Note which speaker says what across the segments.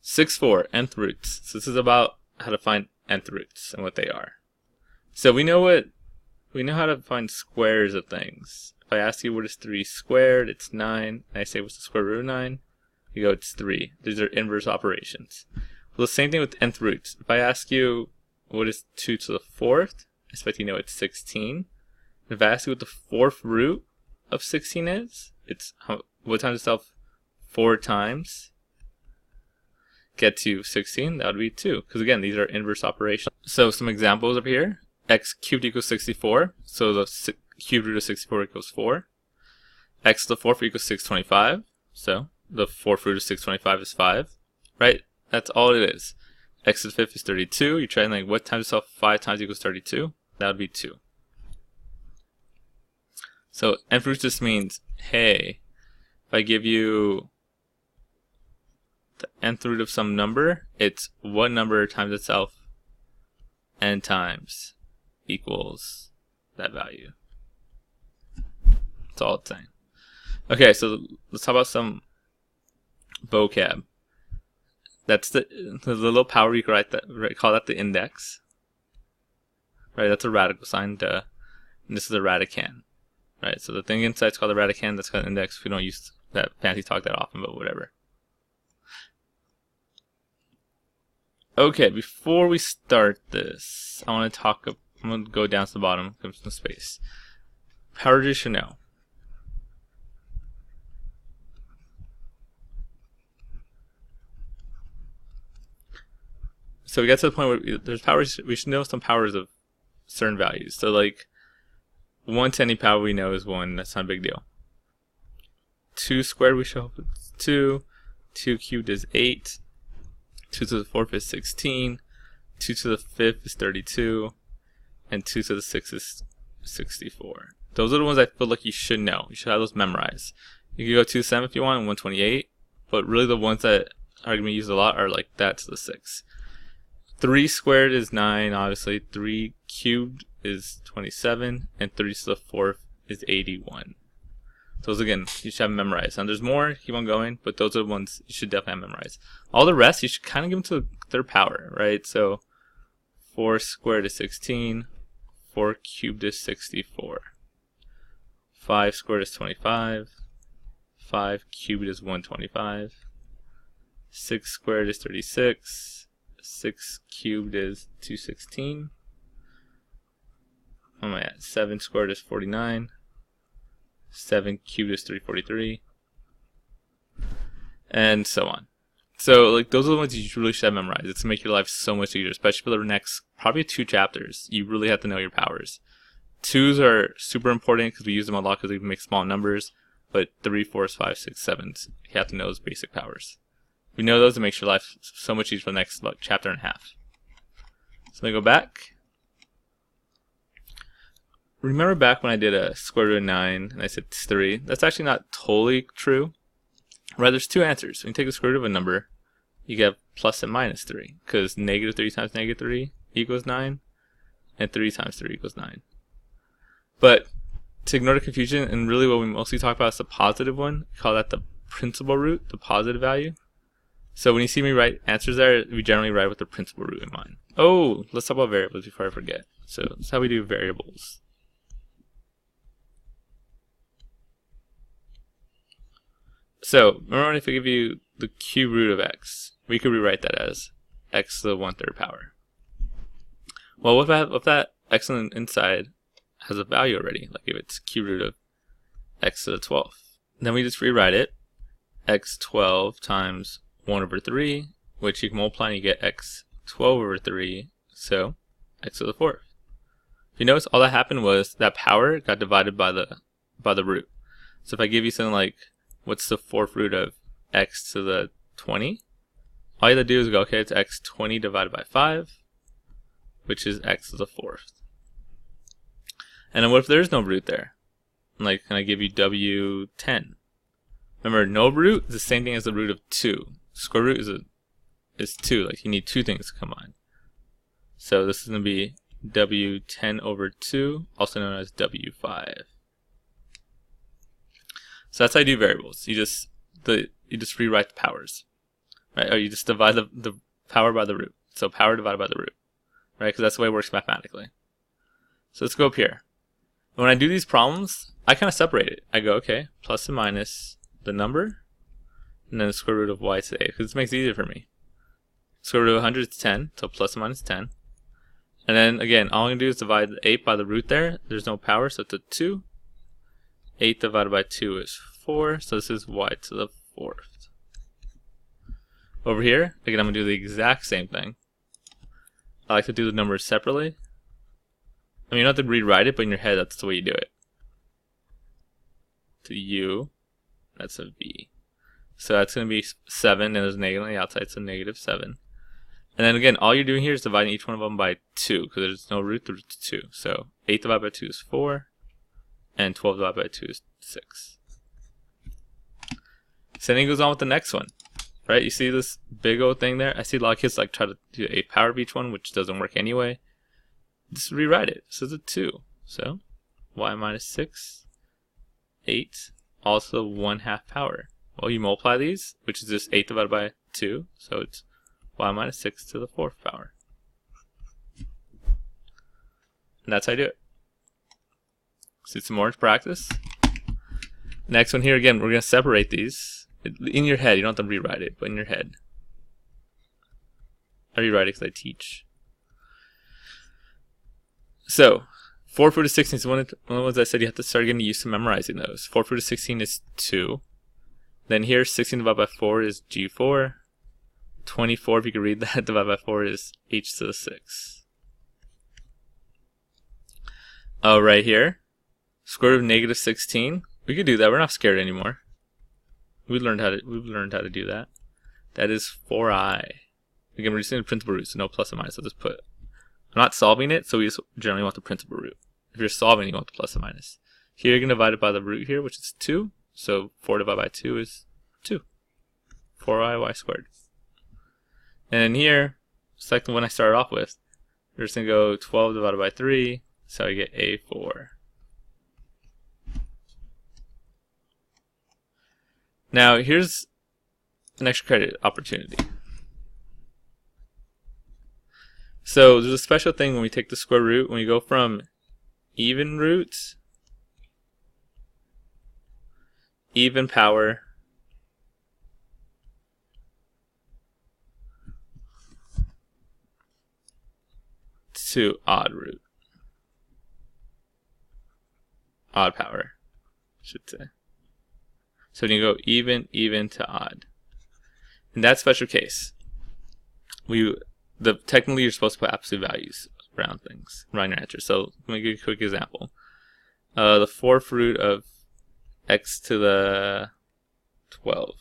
Speaker 1: 6, 4, nth roots. So this is about how to find nth roots and what they are. So we know how to find squares of things. If I ask you what is 3 squared, it's 9. And I say what's the square root of 9? You go, it's 3. These are inverse operations. Well, the same thing with nth roots. If I ask you what is 2 to the 4th, I expect you know it's 16. If I ask you what the 4th root of 16 is, it's what times itself 4 times get to 16, that would be 2. Because again, these are inverse operations. So some examples up here. X cubed equals 64. So the cube root of 64 equals 4. X to the 4th equals 625. So the 4th root of 625 is 5. Right? That's all it is. X to the 5th is 32. You try and like, what times itself 5 times equals 32? That would be 2. So nth root just means, hey, if I give you the nth root of some number, it's what number times itself n times equals that value. That's all it's saying. Okay, so let's talk about some vocab. That's the little power. You can call that the index. Right, that's a radical sign, duh. And this is a radicand. Right, so the thing inside is called the radicand, that's called an index. We don't use that fancy talk that often, but whatever. Okay, before we start this, I'm going to go down to the bottom, give some space. Powers you should know. So we get to the point where there's powers, we should know some powers of certain values. So like 1 to any power we know is 1, that's not a big deal. 2 squared we show it's 2, 2 cubed is 8, 2 to the 4th is 16, 2 to the 5th is 32, and 2 to the 6th is 64. Those are the ones I feel like you should know. You should have those memorized. You can go 2 to the 7th if you want, and 128, but really the ones that are going to be used a lot are like that to the 6. 3 squared is 9, obviously. 3 cubed is 27, and 3 to the 4th is 81. Those, again, you should have memorized. And there's more, keep on going, but those are the ones you should definitely have memorized. All the rest, you should kind of give them to their power, right? So 4 squared is 16, 4 cubed is 64, 5 squared is 25, 5 cubed is 125, 6 squared is 36, 6 cubed is 216. What am I at? 7 squared is 49. 7 cubed is 343. And so on. So like those are the ones you really should have memorized. It's to make your life so much easier, especially for the next probably 2 chapters. You really have to know your powers. 2s are super important because we use them a lot because we can make small numbers. But 3, 4s, 5, 6, 7s, you have to know those basic powers. We know those, it makes your life so much easier for the next chapter and a half. So let me go back. Remember back when I did a square root of 9 and I said it's 3? That's actually not totally true. Right, there's 2 answers. When you take the square root of a number, you get plus and minus 3. Because negative 3 times negative 3 equals 9. And 3 times 3 equals 9. But to ignore the confusion, and really what we mostly talk about is the positive one. We call that the principal root, the positive value. So when you see me write answers there, we generally write with the principal root in mind. Oh, let's talk about variables before I forget. So that's how we do variables. So remember if I give you the cube root of x, we could rewrite that as x to the 1/3 power. Well, what if that x on the inside has a value already, like if it's cube root of x to the 12th? Then we just rewrite it, x 12 times 1/3, which you can multiply and you get x 12/3, so x to the 4th. If you notice, all that happened was that power got divided by the root. So if I give you something like, what's the 4th root of x to the 20? All you have to do is go, okay, it's x 20 divided by 5, which is x to the 4th. And then what if there's no root there? Like, can I give you w 10? Remember, no root is the same thing as the root of 2. Square root is 2, like you need 2 things to combine. So this is going to be w10/2, also known as w5. So that's how you do variables. You just rewrite the powers. right? Or you just divide the power by the root. So power divided by the root, right? Because that's the way it works mathematically. So let's go up here. When I do these problems, I kind of separate it. I go, okay, plus and minus the number, and then the square root of y to the 8, because this makes it easier for me. Square root of 100 is 10, so plus and minus 10. And then, again, all I'm going to do is divide the 8 by the root there. There's no power, so it's a 2. 8 divided by 2 is 4, so this is y to the 4th. Over here, again, I'm going to do the exact same thing. I like to do the numbers separately. I mean, you don't have to rewrite it, but in your head, that's the way you do it. To u, that's a v. So that's going to be 7, and there's a negative on the outside, so negative 7. And then again, all you're doing here is dividing each one of them by 2, because there's no root, the root's 2. So 8 divided by 2 is 4, and 12 divided by 2 is 6. So then he goes on with the next one, right? You see this big old thing there? I see a lot of kids like try to do a power of each one, which doesn't work anyway. Just rewrite it. This is a 2. So y minus 6, 8, also 1/2 power. Well, you multiply these, which is just 8 divided by 2, so it's y minus 6 to the 4th power. And that's how I do it. So some more practice. Next one here, again, we're going to separate these. In your head, you don't have to rewrite it, but in your head. I rewrite it because I teach. So, 4 root of 16 is one of the ones I said you have to start getting used to memorizing those. 4 root of 16 is 2. Then here, 16 divided by 4 is g4. 24, if you can read that, divided by 4 is h to the 6. Right here, square root of negative 16. We could do that. We're not scared anymore. We've learned how to do that. That is 4i. Again, we're just doing the principal root, so no plus and minus. I'll just put. I'm not solving it, so we just generally want the principal root. If you're solving, you want the plus and minus. Here, you're going to divide it by the root here, which is 2. So 4 divided by 2 is 2. 4i squared. And then here, just like the one I started off with, we're just going to go 12 divided by 3, so I get a4. Now, here's an extra credit opportunity. So there's a special thing when we take the square root, when we go from even roots, even power, to odd root. Odd power, I should say. So when you go even to odd. In that special case, technically you're supposed to put absolute values around things, around your answer. So let me give you a quick example. The 4th root of x to the 12.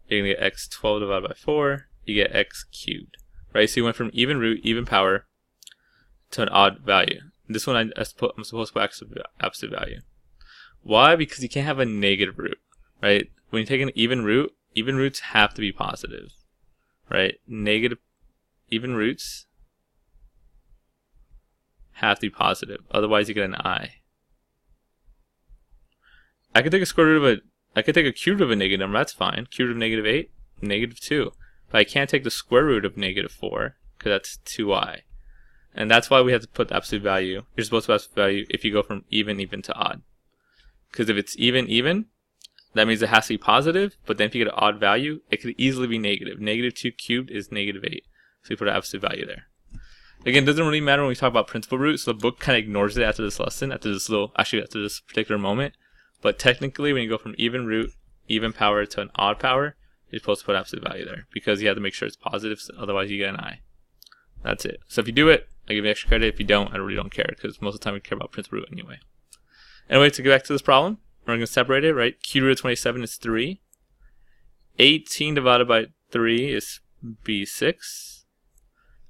Speaker 1: You're going to get x 12 divided by 4. You get x cubed. Right? So you went from even root, even power, to an odd value. This one I'm supposed to put absolute value. Why? Because you can't have a negative root, right? When you take an even root, even roots have to be positive, right? Negative even roots have to be positive. Otherwise, you get an I. I could take a square root of I could take a cube root of a negative number. That's fine. Cube root of negative 8, negative 2. But I can't take the square root of negative 4 because that's 2i. And that's why we have to put the absolute value. You're supposed to put absolute value if you go from even to odd. Because if it's even, that means it has to be positive. But then if you get an odd value, it could easily be negative. Negative 2 cubed is negative 8. So you put an absolute value there. Again, it doesn't really matter when we talk about principal roots. So the book kind of ignores it after this lesson, after this particular moment. But technically, when you go from even root, even power to an odd power, you're supposed to put absolute value there. Because you have to make sure it's positive, so otherwise you get an I. That's it. So if you do it, I give you extra credit. If you don't, I really don't care, because most of the time we care about principal root anyway. Anyway, to get back to this problem, we're going to separate it, right? Cube root of 27 is 3. 18 divided by 3 is B6.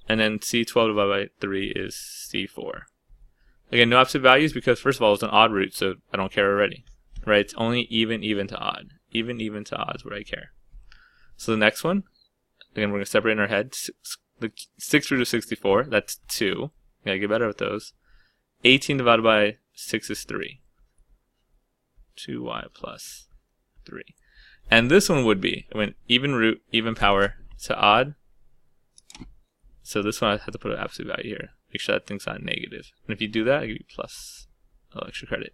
Speaker 1: And then C12 divided by 3 is C4. Again, no absolute values because, first of all, it's an odd root, so I don't care already. Right? It's only even to odd. Even to odd is where I care. So the next one, again, we're going to separate in our head. The 6th root of 64, that's 2. Gotta get better with those. 18 divided by 6 is 3. 2y plus 3. And this one would be when even root, even power to odd. So this one I have to put an absolute value here. Make sure that thing's not negative. And if you do that, I give you plus a little extra credit.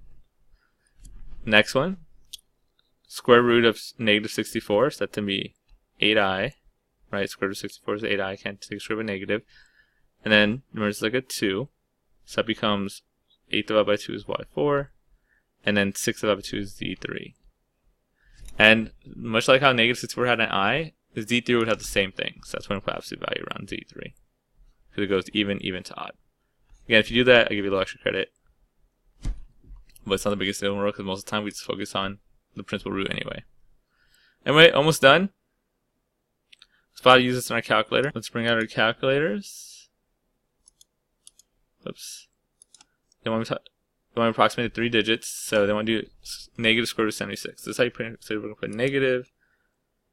Speaker 1: Next one, square root of negative 64. So that can be 8i, right? Square root of 64 is 8i. I can't take a square root of a negative. And then remember it's like a 2. So that becomes 8 divided by 2 is y4. And then 6 divided by 2 is z3. And much like how negative 64 had an I, the z3 would have the same thing. So that's when we put absolute value around z3. Because it goes even to odd. Again, if you do that, I give you a little extra credit. But it's not the biggest deal in the world because most of the time we just focus on the principal root anyway. Anyway, almost done. Let's about to use this in our calculator. Let's bring out our calculators. Oops. They want to approximate 3 digits, so they want to do negative square root of 76. This is how you put it. So we're going to put negative.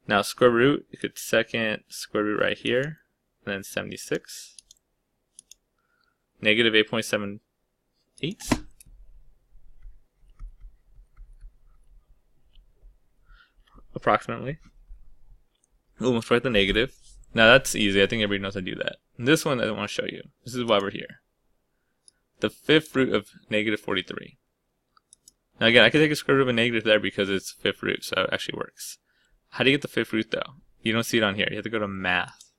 Speaker 1: Now square root, you could second square root right here, and then 76. Negative 8.78. Approximately. Almost right the negative. Now that's easy. I think everybody knows how to do that. And this one I want to show you. This is why we're here. The fifth root of negative 43. Now again, I could take a square root of a negative there because it's fifth root, so it actually works. How do you get the fifth root though? You don't see it on here. You have to go to math.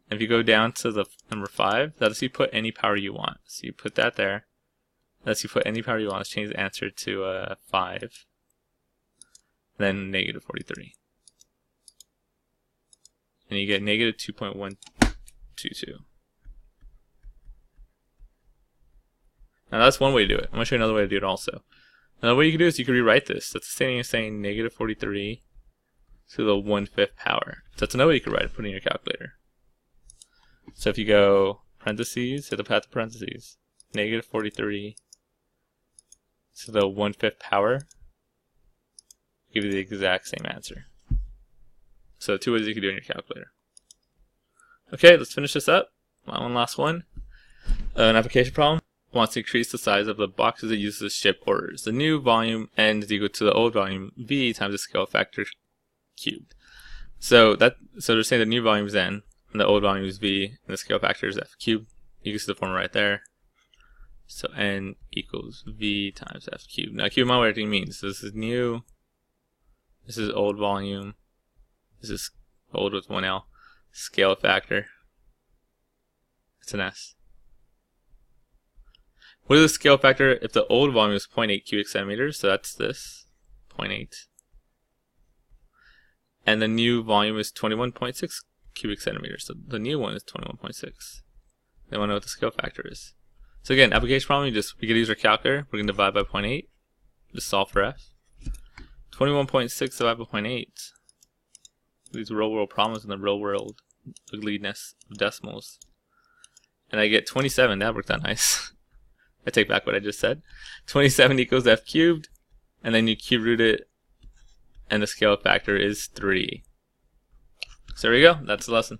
Speaker 1: And if you go down to the number 5, that lets you put any power you want. So you put that there. That lets you put any power you want. Let's change the answer to 5. Then negative 43. And you get negative 2.122. Now that's one way to do it. I'm going to show you another way to do it also. Another way you can do is you can rewrite this. That's the same thing as saying negative 43 to the 1/5 power. So that's another way you can write it, put it in your calculator. So if you go parentheses, hit the path of parentheses, negative 43 to the 1/5 power, give you the exact same answer. So 2 ways you can do it in your calculator. Okay, let's finish this up. One last one. An application problem wants to increase the size of the boxes it uses to ship orders. The new volume n is equal to the old volume v times the scale factor cubed. So they're saying the new volume is n, and the old volume is v, and the scale factor is f cubed. You can see the formula right there. So n equals v times f cubed. Now keep in mind what everything means. So this is new. This is old volume. This is old with 1L. Scale factor. It's an S. What is the scale factor if the old volume is 0.8 cubic centimeters? So that's this, 0.8. And the new volume is 21.6 cubic centimeters. So the new one is 21.6. They want to know what the scale factor is. So again, application problem, we can use our calculator. We're going to divide by 0.8. Just solve for f. 21.6 divided by 0.8. These real world problems in the real world ugliness of decimals. And I get 27. That worked out nice. I take back what I just said. 27 equals f cubed, and then you cube root it, and the scale factor is 3. So there we go. That's the lesson.